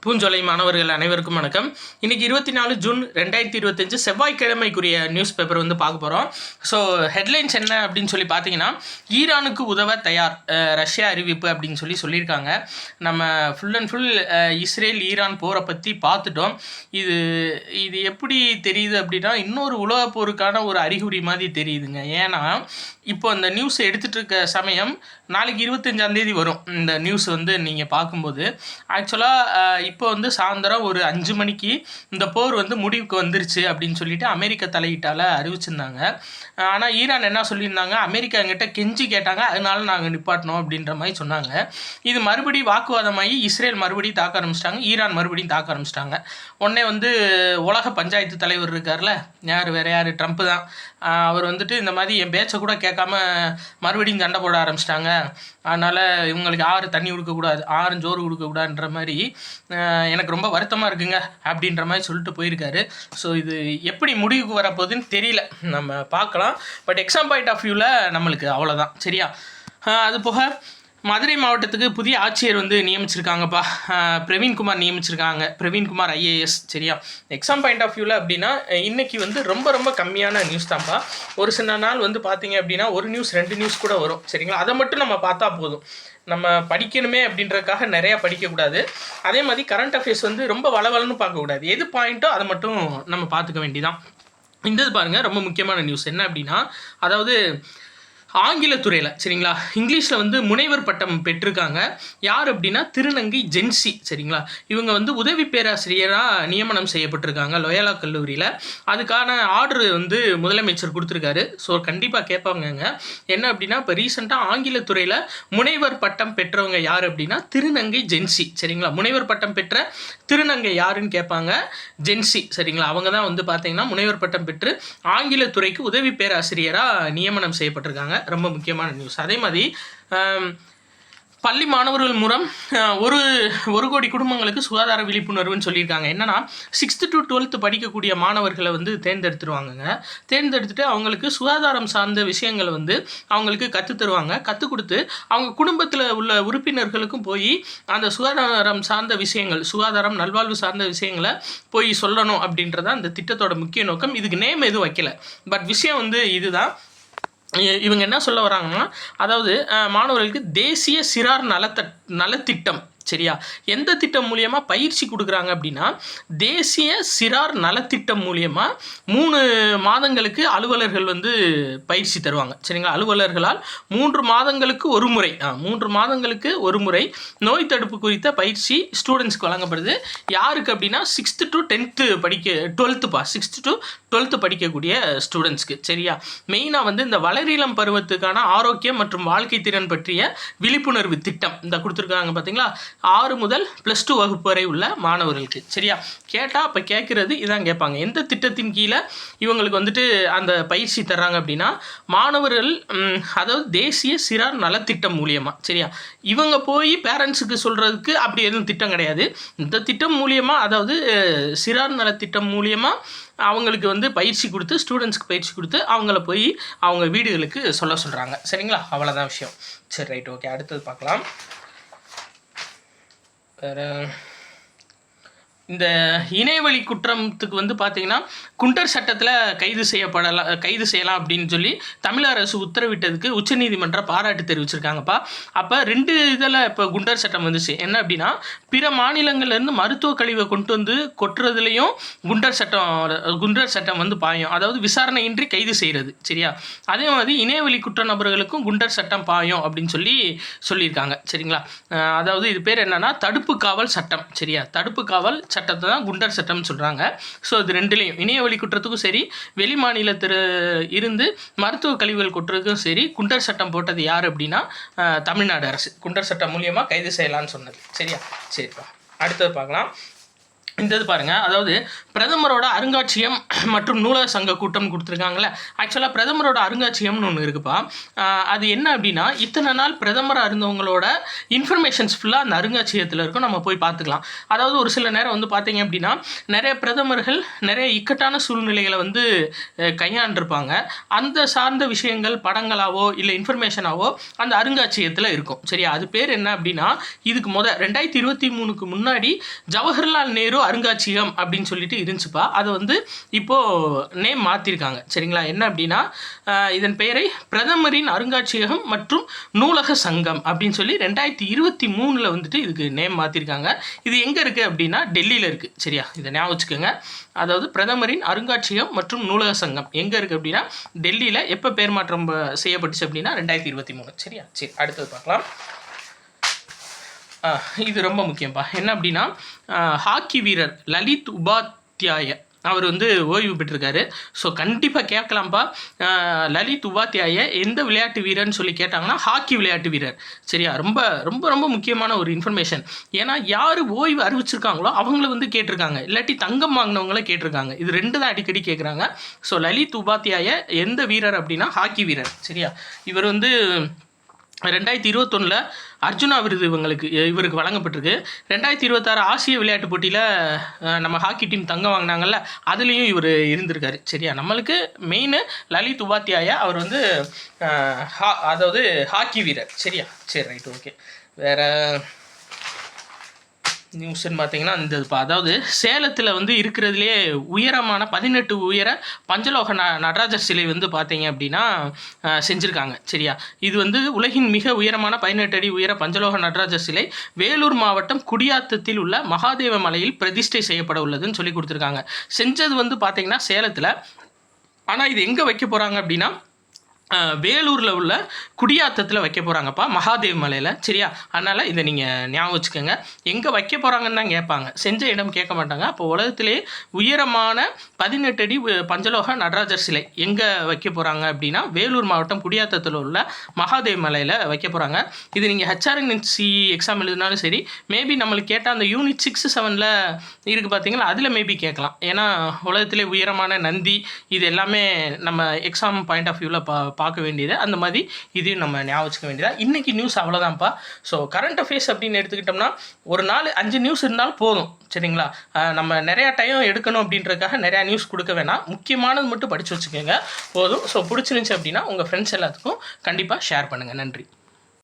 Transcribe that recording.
பூஞ்சோலை மாணவர்கள் அனைவருக்கும் வணக்கம். இன்றைக்கி 24 ஜூன் 2025 செவ்வாய்க்கிழமைக்குரிய நியூஸ் பேப்பர் வந்து பார்க்க போகிறோம். ஸோ ஹெட்லைன்ஸ் என்ன அப்படின்னு சொல்லி பார்த்தீங்கன்னா, ஈரானுக்கு உதவ தயார் ரஷ்யா அறிவிப்பு அப்படின்னு சொல்லியிருக்காங்க. நம்ம full and full Israel Iran போரை பற்றி பார்த்துட்டோம். இது எப்படி தெரியுது அப்படின்னா, இன்னொரு உலகப் போருக்கான ஒரு அறிகுறி மாதிரி தெரியுதுங்க. ஏன்னா இப்போ அந்த நியூஸ் எடுத்துகிட்டு இருக்க சமயம் நாளைக்கு 25ஆம் தேதி வரும். இந்த நியூஸ் வந்து நீங்கள் பார்க்கும்போது ஆக்சுவலாக இப்போ வந்து சாயந்தரம் ஒரு 5 மணிக்கு இந்த போர் வந்து முடிவுக்கு வந்துருச்சு அப்படின்னு சொல்லிட்டு அமெரிக்க தலையீட்டால் அறிவிச்சிருந்தாங்க. ஆனால் ஈரான் என்ன சொல்லியிருந்தாங்க, அமெரிக்கா எங்கிட்ட கெஞ்சி கேட்டாங்க, அதனால நாங்கள் நிப்பாட்டினோம் அப்படின்ற மாதிரி சொன்னாங்க. இது மறுபடியும் வாக்குவாதமாகி இஸ்ரேல் மறுபடியும் தாக்க ஆரம்பிச்சிட்டாங்க, ஈரான் மறுபடியும் தாக்க ஆரம்பிச்சிட்டாங்க. உடனே வந்து உலக பஞ்சாயத்து தலைவர் இருக்கார்ல, வேறு யார், ட்ரம்ப் தான். அவர் வந்துட்டு இந்த மாதிரி என் பேச்சை கூட கேட்காம மறுபடியும் சண்டை போட ஆரம்பிச்சிட்டாங்க, அதனால் இவங்களுக்கு யாரும் தண்ணி கொடுக்கக்கூடாது, யாரும் ஜோறு கொடுக்கக்கூடாதுன்ற மாதிரி எனக்கு ரொம்ப வருத்தமாக இருக்குங்க அப்படின்ற மாதிரி சொல்லிட்டு போயிருக்காரு. ஸோ இது எப்படி முடிவுக்கு வரப்போகுதுன்னு தெரியல, நம்ம பார்க்கலாம். பட் எக்ஸாம் பாயிண்ட் ஆஃப் வியூவில் நம்மளுக்கு அவ்வளோதான். சரியா? அது போக மதுரை மாவட்டத்துக்கு புதிய ஆட்சியர் வந்து நியமிச்சிருக்காங்கப்பா. பிரவீன்குமார் நியமிச்சிருக்காங்க, பிரவீன்குமார் IAS. சரியா? எக்ஸாம் பாயிண்ட் ஆஃப் வியூவில் அப்படின்னா இன்றைக்கி வந்து ரொம்ப கம்மியான நியூஸ் தான்ப்பா. ஒரு சில நாள் வந்து பார்த்தீங்க அப்படின்னா ஒரு நியூஸ் 2 நியூஸ் கூட வரும். சரிங்களா? அதை மட்டும் நம்ம பார்த்தா போதும். நம்ம படிக்கணுமே அப்படின்றதுக்காக நிறையா படிக்கக்கூடாது. அதே மாதிரி கரண்ட் அஃபேர்ஸ் வந்து ரொம்ப வளவலன்னு பார்க்கக்கூடாது. எது பாயிண்ட்டோ அதை மட்டும் நம்ம பார்த்துக்க வேண்டியதான். இந்த பாருங்கள், ரொம்ப முக்கியமான நியூஸ் என்ன அப்படின்னா, அதாவது ஆங்கிலத்துறையில், சரிங்களா, இங்கிலீஷில் வந்து முனைவர் பட்டம் பெற்றிருக்காங்க. யார் அப்படின்னா திருநங்கை ஜென்சி. சரிங்களா? இவங்க வந்து உதவி பேராசிரியராக நியமனம் செய்யப்பட்டிருக்காங்க லோயாலா கல்லூரியில். அதுக்கான ஆர்டர் வந்து முதலமைச்சர் கொடுத்துருக்காரு. ஸோ கண்டிப்பாக கேட்பாங்கங்க. என்ன அப்படின்னா, இப்போ ரீசெண்டாக ஆங்கிலத்துறையில் முனைவர் பட்டம் பெற்றவங்க யார் அப்படின்னா திருநங்கை ஜென்சி. சரிங்களா? முனைவர் பட்டம் பெற்ற திருநங்கை யாருன்னு கேட்பாங்க, ஜென்சி. சரிங்களா? அவங்க தான் வந்து பார்த்தீங்கன்னா முனைவர் பட்டம் பெற்று ஆங்கிலத்துறைக்கு உதவி பேராசிரியராக நியமனம் செய்யப்பட்டிருக்காங்க. ரொம்ப முக்கியமான நியூஸ். அதே மாதிரி பள்ளி மாணவர்கள் மூலம் 1 கோடி குடும்பங்களுக்கு சுகாதார விழிப்புணர்வுன்னு சொல்லியிருக்காங்க. என்னன்னா 6th to 12th படிக்கக்கூடிய மாணவர்களை வந்து தேர்ந்தெடுத்துருவாங்கங்க. தேர்ந்தெடுத்துட்டு அவங்களுக்கு சுகாதாரம் சார்ந்த விஷயங்களை வந்து அவங்களுக்கு கற்றுத்தருவாங்க. கற்றுக் கொடுத்து அவங்க குடும்பத்தில் உள்ள உறுப்பினர்களுக்கும் போய் அந்த சுகாதாரம் சார்ந்த விஷயங்கள், சுகாதாரம் நல்வாழ்வு சார்ந்த விஷயங்களை போய் சொல்லணும் அப்படின்றத அந்த திட்டத்தோட முக்கிய நோக்கம். இதுக்கு நேம் எதுவும் வைக்கல, பட் விஷயம் வந்து இதுதான். இவங்க என்ன சொல்ல வராங்கன்னா, அதாவது மாணவர்களுக்கு தேசிய சிறார் நலத்திட்டம். சரியா? எந்த திட்டம் மூலியமாக பயிற்சி கொடுக்குறாங்க அப்படின்னா, தேசிய சிறார் நலத்திட்டம் மூலியமாக 3 மாதங்களுக்கு அலுவலர்கள் வந்து பயிற்சி தருவாங்க. சரிங்களா? அலுவலர்களால் 3 மாதங்களுக்கு ஒரு முறை 3 மாதங்களுக்கு ஒரு முறை நோய் தடுப்பு குறித்த பயிற்சி ஸ்டூடெண்ட்ஸ்க்கு வழங்கப்படுது. யாருக்கு அப்படின்னா 6th to 10th 6th to 12th படிக்கக்கூடிய ஸ்டூடெண்ட்ஸ்க்கு. சரியா? மெயினாக வந்து இந்த வளரிளம் பருவத்துக்கான ஆரோக்கியம் மற்றும் வாழ்க்கை திறன் பற்றிய விழிப்புணர்வு திட்டம் இந்த கொடுத்துருக்காங்க. பார்த்தீங்களா? 6 முதல் +2 வகுப்பு வரை உள்ள மாணவர்களுக்கு. சரியா? கேட்டால் அப்போ கேட்குறது இதான் கேட்பாங்க, எந்த திட்டத்தின் கீழே இவங்களுக்கு வந்துட்டு அந்த பயிற்சி தர்றாங்க அப்படின்னா, மாணவர்கள் அதாவது தேசிய சிறார் நலத்திட்டம் மூலியமாக. சரியா? இவங்க போய் பேரண்ட்ஸுக்கு சொல்கிறதுக்கு அப்படி எதுவும் திட்டம் கிடையாது. இந்த திட்டம் மூலியமாக, அதாவது சிறார் நலத்திட்டம் மூலியமாக அவங்களுக்கு வந்து பயிற்சி கொடுத்து, ஸ்டூடெண்ட்ஸ்க்கு பயிற்சி கொடுத்து அவங்கள போய் அவங்க வீடுகளுக்கு சொல்ல சொல்கிறாங்க. சரிங்களா? அவ்வளோதான் விஷயம். சரி, ரைட், ஓகே. அடுத்தது பார்க்கலாம். வேறு இந்த இணையவழி குற்றத்துக்கு வந்து பார்த்திங்கன்னா குண்டர் சட்டத்தில் கைது செய்யலாம் அப்படின்னு சொல்லி தமிழக அரசு உத்தரவிட்டதுக்கு உச்சநீதிமன்றம் பாராட்டு தெரிவிச்சிருக்காங்கப்பா. அப்போ 2 இதில் இப்போ குண்டர் சட்டம் வந்துச்சு. என்ன அப்படின்னா, பிற மாநிலங்கள்லேருந்து மருத்துவ கழிவை கொண்டு வந்து கொட்டுறதுலேயும் குண்டர் சட்டம் வந்து பாயும், அதாவது விசாரணையின்றி கைது செய்கிறது. சரியா? அதே மாதிரி இணையவழி குற்ற நபர்களுக்கும் குண்டர் சட்டம் பாயும் அப்படின்னு சொல்லியிருக்காங்க. சரிங்களா? அதாவது இது பேர் என்னன்னா தடுப்பு காவல் சட்டம். சரியா? தடுப்பு காவல் சட்டத்தை தான் குண்டர் சட்டம்னு சொல்கிறாங்க. ஸோ இது 2லேயும் இணையவழி குற்றத்துக்கும் சரி, வெளி மாநிலத்தில் இருந்து மருத்துவ கழிவுகள் கொட்டுறதுக்கும் சரி குண்டர் சட்டம் போட்டது யார் அப்படின்னா தமிழ்நாடு அரசு. குண்டர் சட்டம் மூலியமாக கைது செய்யலான்னு சொன்னது. சரியா? சரிப்பா, அடுத்தது பார்க்கலாம். இந்த இது பாருங்கள், அதாவது பிரதமரோட அருங்காட்சியகம் மற்றும் நூலக சங்க கூட்டம் கொடுத்துருக்காங்களே. ஆக்சுவலாக பிரதமரோட அருங்காட்சியகம்னு ஒன்று இருக்குப்பா. அது என்ன அப்படின்னா, இத்தனை நாள் பிரதமராக இருந்தவங்களோட இன்ஃபர்மேஷன்ஸ் ஃபுல்லாக அந்த அருங்காட்சியகத்தில் இருக்கும், நம்ம போய் பார்த்துக்கலாம். அதாவது ஒரு சில நேரம் வந்து பார்த்தீங்க அப்படின்னா, நிறைய பிரதமர்கள் நிறைய இக்கட்டான சூழ்நிலைகளை வந்து கையாண்டிருப்பாங்க. அந்த சார்ந்த விஷயங்கள் படங்களாவோ இல்லை இன்ஃபர்மேஷனாவோ அந்த அருங்காட்சியகத்தில் இருக்கும். சரியா? அது பேர் என்ன அப்படின்னா, இதுக்கு 2023க்கு முன்னாடி ஜவஹர்லால் நேரு அருங்காட்சியகம் அப்படின்னு சொல்லிட்டு இருந்துச்சுப்பா. அதை வந்து இப்போது நேம் மாற்றிருக்காங்க. சரிங்களா? என்ன அப்படின்னா, இதன் பெயரை பிரதமரின் அருங்காட்சியகம் மற்றும் நூலக சங்கம் அப்படின்னு சொல்லி 2023 வந்துட்டு இதுக்கு நேம் மாற்றிருக்காங்க. இது எங்கே இருக்குது அப்படின்னா டெல்லியில் இருக்குது. சரியா? இதை ஞாபகம் வச்சுக்கோங்க. அதாவது பிரதமரின் அருங்காட்சியகம் மற்றும் நூலக சங்கம் எங்கே இருக்குது அப்படின்னா டெல்லியில். எப்போ பேர் மாற்றம் செய்யப்பட்டுச்சு அப்படின்னா 2023. சரியா? சரி, அடுத்தது பார்க்கலாம். இது ரொம்ப முக்கியம்ப்பா. என்ன அப்படின்னா, ஹாக்கி வீரர் லலித் உபாத்யாய அவர் வந்து ஓய்வு பெற்றிருக்காரு. ஸோ கண்டிப்பாக கேட்கலாம்ப்பா, லலித் உபாத்யாய எந்த விளையாட்டு வீரர்னு சொல்லி கேட்டாங்கன்னா ஹாக்கி விளையாட்டு வீரர். சரியா? ரொம்ப ரொம்ப ரொம்ப முக்கியமான ஒரு இன்ஃபர்மேஷன். ஏன்னா யார் ஓய்வு அறிவிச்சிருக்காங்களோ அவங்கள வந்து கேட்டிருக்காங்க, இல்லாட்டி தங்கம் வாங்கினவங்கள கேட்டிருக்காங்க. இது 2 தான் அடிக்கடி கேட்குறாங்க. ஸோ லலித் உபாத்யாய எந்த வீரர் அப்படின்னா ஹாக்கி வீரர். சரியா? இவர் வந்து 2021 அர்ஜுனா விருது இவருக்கு வழங்கப்பட்டிருக்கு. 2026 ஆசிய விளையாட்டு போட்டியில் நம்ம ஹாக்கி டீம் தங்கம் வாங்கினாங்கல்ல, அதுலேயும் இவர் இருந்திருக்காரு. சரியா? நம்மளுக்கு மெயின் லலித் உபாத்யாயா, அவர் வந்து அதாவது ஹாக்கி வீரர். சரியா? சரி, ரைட், ஓகே. வேறு நியூஸ்ன்னு பார்த்தீங்கன்னா இந்த அதாவது சேலத்தில் வந்து இருக்கிறதுலே உயரமான 18 உயர பஞ்சலோக நடராஜர் சிலை வந்து பார்த்தீங்க அப்படின்னா செஞ்சுருக்காங்க. சரியா? இது வந்து உலகின் மிக உயரமான 18 அடி உயர பஞ்சலோக நடராஜர் சிலை வேலூர் மாவட்டம் குடியாத்தத்தில் உள்ள மகாதேவ மலையில் பிரதிஷ்டை செய்யப்பட உள்ளதுன்னு சொல்லி கொடுத்துருக்காங்க. செஞ்சது வந்து பார்த்தீங்கன்னா சேலத்தில். ஆனால் இது எங்கே வைக்க போகிறாங்க அப்படின்னா வேலூரில் உள்ள குடியாத்தத்தில் வைக்க போகிறாங்கப்பா, மகாதேவ் மலையில். சரியா? அதனால் இதை நீங்கள் ஞாபகம் வச்சுக்கோங்க. எங்கே வைக்க போகிறாங்கன்னு தான் கேட்பாங்க, செஞ்ச இடம் கேட்க மாட்டாங்க. அப்போ உலகத்திலே உயரமான 18 அடி பஞ்சலோக நடராஜர் சிலை எங்கே வைக்க போகிறாங்க அப்படின்னா வேலூர் மாவட்டம் குடியாத்தத்தில் உள்ள மகாதேவ் மலையில் வைக்க போகிறாங்க. இது நீங்கள் HRNC எக்ஸாம் எழுதினாலும் சரி, மேபி நம்மளுக்கு கேட்டால் அந்த யூனிட் 6, 7 இருக்குது பார்த்தீங்களா, அதில் மேபி கேட்கலாம். ஏன்னா உலகத்திலே உயரமான நந்தி இது எல்லாமே நம்ம எக்ஸாம் பாயிண்ட் ஆஃப் வியூவில் பார்க்க வேண்டியது. அந்த மாதிரி இதையும் நம்ம ஞாபகம் வச்சுக்க வேண்டியதா. இன்றைக்கி நியூஸ் அவ்வளோதான்ப்பா. ஸோ கரண்ட் அஃபேர்ஸ் அப்படின்னு எடுத்துக்கிட்டோம்னா ஒரு நாள் 5 நியூஸ் இருந்தாலும் போதும். சரிங்களா? நம்ம நிறையா டைம் எடுக்கணும் அப்படின்றதுக்காக நிறையா நியூஸ் கொடுக்க வேணாம். முக்கியமானது மட்டும் படித்து வச்சுக்கோங்க போதும். ஸோ பிடிச்சிருந்துச்சி அப்படின்னா உங்கள் ஃப்ரெண்ட்ஸ் எல்லாத்துக்கும் கண்டிப்பாக ஷேர் பண்ணுங்கள். நன்றி.